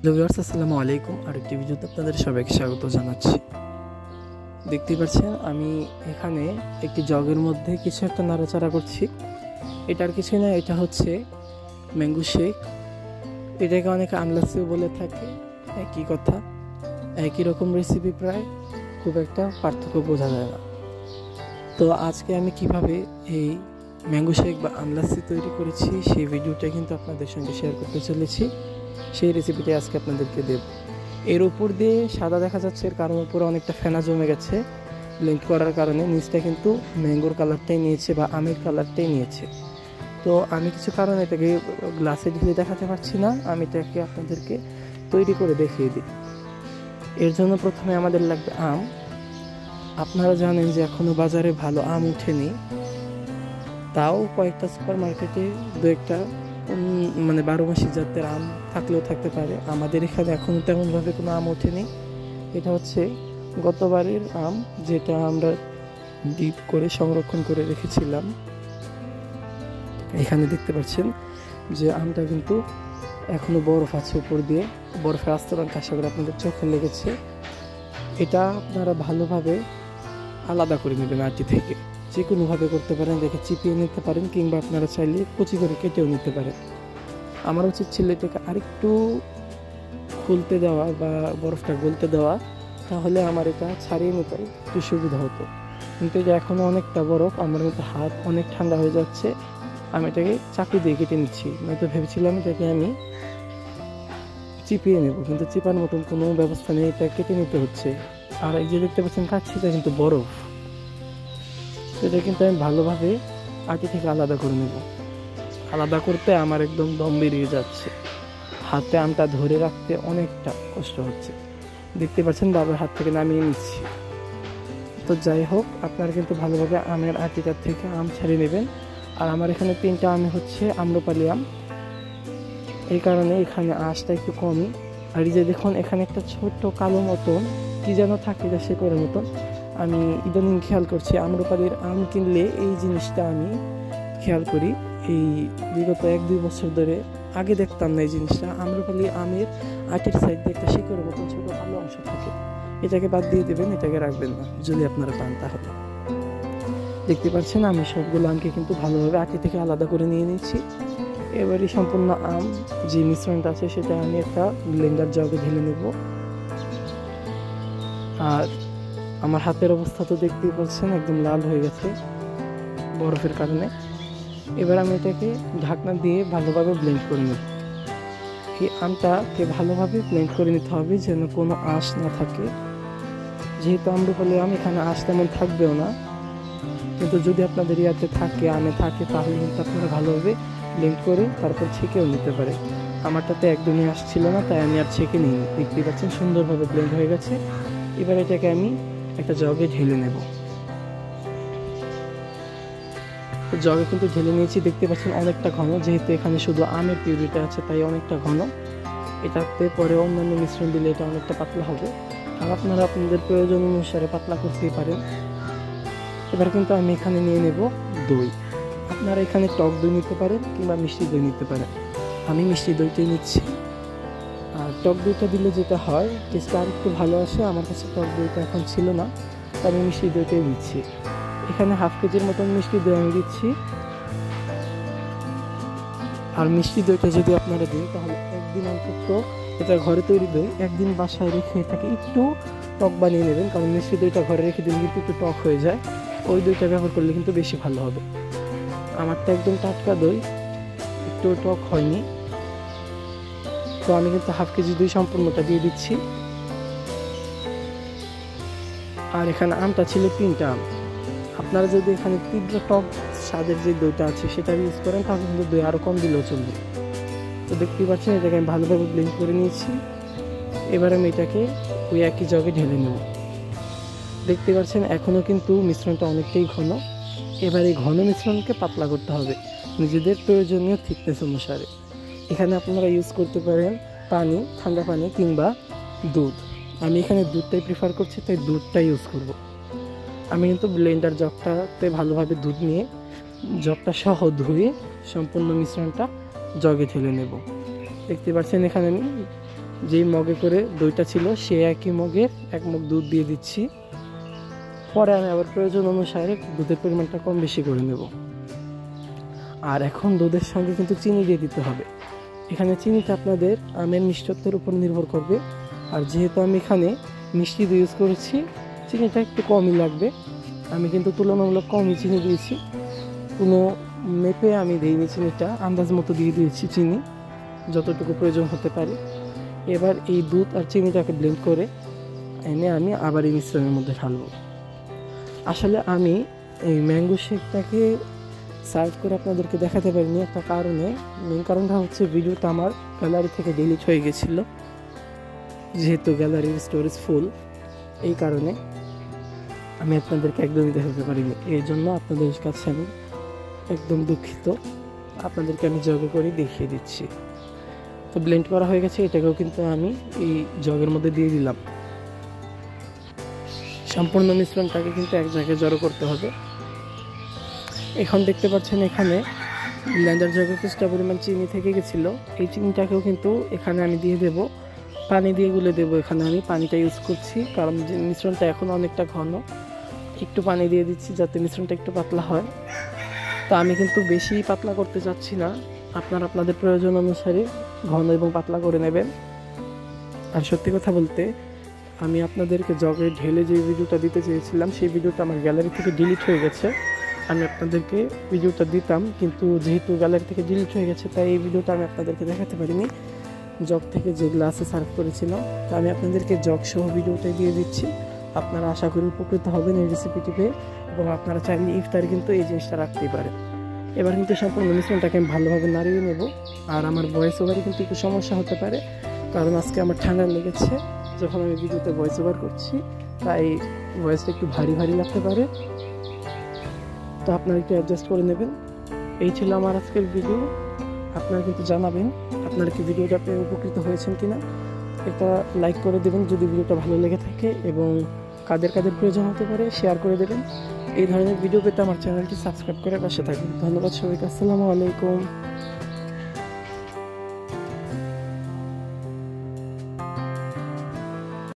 Viewers আসসালামু আলাইকুম। আরেকটি ভিডিওতে আপনাদের সবাইকে স্বাগত জানাচ্ছি। দেখতে পাচ্ছেন আমি এখানে একটি জগের মধ্যে কিছু একটা নাড়াচাড়া করছি। এটার কিছু না, এটা হচ্ছে ম্যাঙ্গো শেক। এটাকে অনেকে আমলাসিও বলে থাকে, একই কথা, একই রকম রেসিপি, প্রায় খুব একটা পার্থক্য বোঝা যায় না। তো আজকে আমি কিভাবে এই ম্যাঙ্গো শেক বা আমলাসি তৈরি করেছি সেই ভিডিওটা কিন্তু আপনাদের সঙ্গে শেয়ার করতে চলেছি। সেই রেসিপিটি আজকে আপনাদেরকে দেব। এর উপর দিয়ে সাদা দেখা যাচ্ছে, এর কারণ উপরে অনেকটা ফেনা জমে গেছে ব্লেন্ড করার কারণে। নিচটা কিন্তু ম্যাঙ্গোর কালারটাই নিয়েছে বা আমের কালারটাই নিয়েছে। তো আমি কিছু কারণে এটাকে গ্লাসে ঢেলে দেখাতে পারছি না, আমি এটাকে আপনাদেরকে তৈরি করে দেখিয়ে দিই। এর জন্য প্রথমে আমাদের লাগবে আম। আপনারা জানেন যে এখনও বাজারে ভালো আম উঠেনি, তাও কয়েকটা সুপার মার্কেটে দু একটা 12 মাসি জাতের আম থাকলেও থাকতে পারে। আমাদের এখানে এখনও তেমনভাবে কোনো আম ওঠেনি। এটা হচ্ছে গতবারের আম, যেটা আমরা ডিপ করে সংরক্ষণ করে রেখেছিলাম। এখানে দেখতে পাচ্ছেন যে আমটা কিন্তু এখনো বরফ আছে উপর দিয়ে, বরফের আস্তরণ আশা করে আপনাদের চোখে লেগেছে। এটা আপনারা ভালোভাবে আলাদা করে নেবেন আটি থেকে। যে কোনোভাবে করতে পারেন, দেখে চিপিয়ে নিতে পারেন, কিংবা আপনারা চাইলে কুচি করে কেটেও নিতে পারেন। আমার উচিত ছিল এটাকে আরেকটু খুলতে দেওয়া বা বরফটা গলতে দেওয়া, তাহলে আমার এটা ছাড়িয়ে নিতে একটু সুবিধা হতো। কিন্তু এটা এখনও অনেকটা বরফ, আমার মতো হাত অনেক ঠান্ডা হয়ে যাচ্ছে। আমি এটাকে চাকু দিয়ে কেটে নিচ্ছি, নয়তো ভেবেছিলাম এটাকে আমি চিপিয়ে নেব, কিন্তু চিপার মতন কোনো ব্যবস্থা নেই, এটা কেটে নিতে হচ্ছে। আর এই যে দেখতে পাচ্ছেন কাটছি, এটা কিন্তু বরফ। সেটা কিন্তু আমি ভালোভাবে আটি থেকে আলাদা করে নেব। আলাদা করতে আমার একদম দম বেরিয়ে যাচ্ছে, হাতে আমটা ধরে রাখতে অনেকটা কষ্ট হচ্ছে। দেখতে পাচ্ছেন বাবার হাত থেকে নামিয়ে নিচ্ছি। তো যাই হোক, আপনারা কিন্তু ভালোভাবে আমের আটিটার থেকে আম ছাড়িয়ে নেবেন। আর আমার এখানে 3টা আম হচ্ছে আম্রপালি আম, এই কারণে এখানে আঁশটা একটু কমই। আর এই যে দেখুন, এখানে একটা ছোট্ট কালো মতন কি যেন থাকে, যা শেকড়ের মতন। আমি ইদানিং খেয়াল করছি, আম্রপালির আম কিনলে এই জিনিসটা আমি খেয়াল করি। এই বিগত 1-2 বছর ধরে, আগে দেখতাম না এই জিনিসটা। আম্রপালি আমের আটির সাইড দিয়ে একটা শিকড়ের মতন ছোট কালো অংশ থাকে, এটাকে বাদ দিয়ে দেবেন, এটাকে রাখবেন না যদি আপনারা পান তাহলে। দেখতে পাচ্ছেন আমি সবগুলো আমকে কিন্তু ভালোভাবে আটি থেকে আলাদা করে নিয়ে নিচ্ছি। এবারে সম্পূর্ণ আম যে মিশ্রণটা আছে সেটা আমি একটা ব্লেন্ডার জগে ঢেলে নেব। আর আমার হাতের অবস্থা তো দেখতেই পাচ্ছেন, একদম লাল হয়ে গেছে বরফের কারণে। এবার আমি এটাকে ঢাকনা দিয়ে ভালোভাবে ব্লেন্ড করে নেব। এই আমটাকে ভালোভাবে ব্লেন্ড করে নিতে হবে, যেন কোনো আঁশ না থাকে। যেহেতু আম্রপালি আম, এখানে আঁশ তেমন থাকবেও না, কিন্তু যদি আপনাদের ইয়াতে থাকে, আমে থাকে, তাহলে কিন্তু আপনারা ভালোভাবে ব্লেন্ড করে তারপর ছেঁকেও নিতে পারে। আমারটাতে একদমই আসছিল না, তাই আমি আর ছেঁকে নিই। দেখতে পাচ্ছেন সুন্দরভাবে ব্লেন্ড হয়ে গেছে। এবার এটাকে আমি একটা জগে ঢেলে নেব। জগে কিন্তু ঢেলে নিয়েছি, দেখতে পাচ্ছেন অনেকটা ঘন। যেহেতু এখানে শুধু আমের পিউরিটা আছে, তাই অনেকটা ঘন। এটাতে পরে অন্যান্য মিশ্রণ দিলে এটা অনেকটা পাতলা হবে। আর আপনারা আপনাদের প্রয়োজন অনুসারে পাতলা করতেই পারেন। এবার কিন্তু আমি এখানে নিয়ে নেব দই। আপনারা এখানে টক দই নিতে পারেন কিংবা মিষ্টি দই নিতে পারেন। আমি মিষ্টি দইটাই নিচ্ছি। আর টক দইটা দিলে যেটা হয়, টেস্টটা আর একটু ভালো আসে। আমার কাছে টক দইটা এখন ছিল না, তাই আমি মিষ্টি দইটাই দিচ্ছি। এখানে 1/2 কেজির মতন মিষ্টি দই আমি দিচ্ছি। আর মিষ্টি দইটা যদি আপনারা দিন, তাহলে একদিন অন্তত, এটা ঘরে তৈরি দই, একদিন বাসায় রেখে এটাকে একটু টক বানিয়ে নেবেন। কারণ মিষ্টি দইটা ঘরে রেখে দিলে কিন্তু একটু টক হয়ে যায়, ওই দইটা ব্যবহার করলে কিন্তু বেশি ভালো হবে। আমারটা একদম টাটকা দই, একটু টক হয়নি। তো আমি কিন্তু 1/2 কেজি দই সম্পূর্ণটা দিয়ে দিচ্ছি। আর এখানে আমটা ছিল 3টা আম। আপনারা যদি এখানে তীব্র টক স্বাদের যে দইটা আছে সেটা ইউজ করেন, তাহলে কিন্তু দই আরও কম দিলেও চলবে। তো দেখতেই পাচ্ছেন এটাকে আমি ভালোভাবে ব্লেন্ড করে নিয়েছি। এবার আমি এটাকে ওই একই জগে ঢেলে নেব। দেখতে পাচ্ছেন এখনও কিন্তু মিশ্রণটা অনেকটাই ঘন। এবার এই ঘন মিশ্রণকে পাতলা করতে হবে নিজেদের প্রয়োজনীয় থিকনেস অনুসারে। এখানে আপনারা ইউজ করতে পারেন পানি, ঠান্ডা পানি কিংবা দুধ। আমি এখানে দুধটাই প্রিফার করছি, তাই দুধটাই ইউজ করব। আমি কিন্তু ব্লেন্ডার জগটাতে ভালোভাবে দুধ নিয়ে জগটা সহ ধুয়ে সম্পূর্ণ মিশ্রণটা জগে ঢেলে নেব। দেখতে পাচ্ছেন এখানে আমি যেই মগে করে দইটা ছিল সেই একই মগের 1 মগ দুধ দিয়ে দিচ্ছি। পরে আমি আবার প্রয়োজন অনুসারে দুধের পরিমাণটা কম বেশি করে নেব। আর এখন দুধের সঙ্গে কিন্তু চিনি দিয়ে দিতে হবে। এখানে চিনিটা আপনাদের আমের মিষ্টত্বের উপর নির্ভর করবে। আর যেহেতু আমি এখানে মিষ্টি দিয়ে ইউজ করেছি, চিনিটা একটু কমই লাগবে। আমি কিন্তু তুলনামূলক কমই চিনি দিয়েছি, কোনো মেপে আমি দিইনি চিনিটা, আন্দাজ মতো দিয়ে দিয়েছি চিনি যতটুকু প্রয়োজন হতে পারে। এবার এই দুধ আর চিনিটাকে ব্লেন্ড করে এনে আমি আবার এই মিশ্রণের মধ্যে ঢালবো। আসলে আমি এই ম্যাঙ্গো শেকটাকে সার্ভ করে আপনাদেরকে দেখাতে পারিনি একটা কারণে। মেন কারণটা হচ্ছে ভিডিওটা আমার গ্যালারি থেকে ডিলিট হয়ে গেছিলো, যেহেতু গ্যালারির স্টোরেজ ফুল। এই কারণে আমি আপনাদেরকে একদমই দেখাতে পারিনি, এই জন্য আপনাদের কাছে আমি একদম দুঃখিত। আপনাদেরকে আমি জগে করে দেখিয়ে দিচ্ছি। তো ব্লেন্ড করা হয়ে গেছে, এটাকেও কিন্তু আমি এই জগের মধ্যে দিয়ে দিলাম। সম্পূর্ণ মিশ্রণটাকে কিন্তু এক জায়গায় জড়ো করতে হবে। এখন দেখতে পাচ্ছেন এখানে ব্লেন্ডার জগে কিছুটা পরিমাণ চিনি থেকে গেছিলো, এই চিনিটাকেও কিন্তু এখানে আমি দিয়ে দেব, পানি দিয়ে গুলে দেবো। এখানে আমি পানিটা ইউজ করছি কারণ মিশ্রণটা এখন অনেকটা ঘন, একটু পানি দিয়ে দিচ্ছি যাতে মিশ্রণটা একটু পাতলা হয়। তো আমি কিন্তু বেশি পাতলা করতে চাচ্ছি না, আপনারা আপনাদের প্রয়োজন অনুসারে ঘন এবং পাতলা করে নেবেন। আর সত্যি কথা বলতে আমি আপনাদেরকে জগে ঢেলে যে ভিডিওটা দিতে চেয়েছিলাম সেই ভিডিওটা আমার গ্যালারি থেকে ডিলিট হয়ে গেছে। আমি আপনাদেরকে ভিডিওটা দিতাম, কিন্তু যেহেতু গ্যালারি থেকে ডিলিট হয়ে গেছে তাই এই ভিডিওটা আমি আপনাদেরকে দেখাতে পারিনি। জগ থেকে যে গ্লাসে সার্ভ করেছিলাম তা আমি আপনাদেরকে জগ সহ ভিডিওটাই দিয়ে দিচ্ছি। আপনারা আশা করি উপকৃত হবেন এই রেসিপিটি পেয়ে, এবং আপনারা চাইলে ইফতারে কিন্তু এই জিনিসটা রাখতেই পারেন। এবার কিন্তু সম্পূর্ণ মিশ্রণটাকে আমি ভালোভাবে নাড়িয়ে নেব। আর আমার ভয়েস ওভারে কিন্তু একটু সমস্যা হতে পারে, কারণ আজকে আমার ঠান্ডা লেগেছে যখন আমি ভিডিওতে ভয়েস ওভার করছি, তাই ভয়েসটা একটু ভারী ভারী লাগতে পারে। তো আপনারা একটু অ্যাডজাস্ট করে নেবেন। এই ছিল আমার আজকের ভিডিও। আপনারা কিন্তু জানাবেন আপনারা কি ভিডিওটা পেয়ে উপকৃত হয়েছেন কিনা। একটা লাইক করে দেবেন যদি ভিডিওটা ভালো লেগে থাকে, এবং কাদের কাদের প্রয়োজন হতে পারে শেয়ার করে দেবেন। এই ধরনের ভিডিও পেতে আমার চ্যানেলটি সাবস্ক্রাইব করে পাশে থাকবেন। ধন্যবাদ সবাইকে। আসসালামু আলাইকুম।